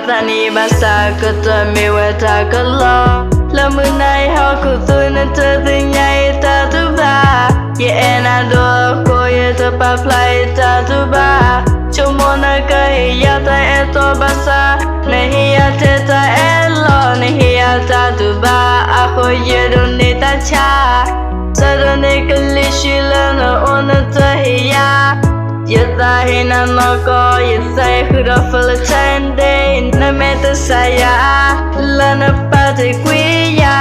tani basa cứ tôi mi về ta cứ lo là mưa này họ cứ tôi nên chơi tình nhảy ta thứ ba yeah na do cô ye ta pa play ta thứ ba cho môn nơi cây ya ta eto basa này ya te ta elo này ya ta thứ ba aku ye don ni ta cha sa don ni kali shila na ona ta ya Yata hina no ko yasai huda full time day na meta saya lana pati kuya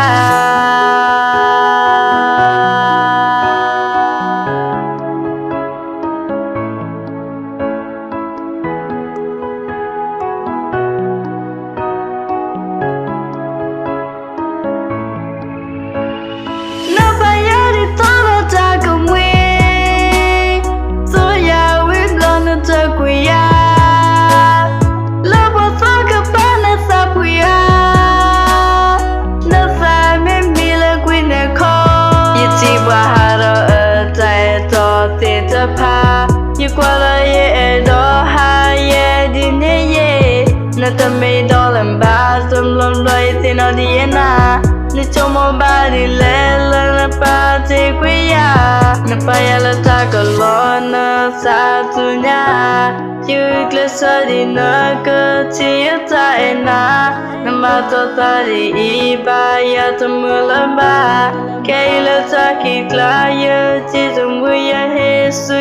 như qua lời ye đó ha ye đi nè ye na tâm mê đó làm ba tâm lòng đôi thì nó đi na ni cho mô ba đi lê lê na ba thì quý ya na pa ya la ta có lo na sa tu nha chứ lê sa đi na cơ chi ta e na ma to ta đi i ba ya tâm mưa la ba cái la ta khi kla ye chi tâm mưa ya he su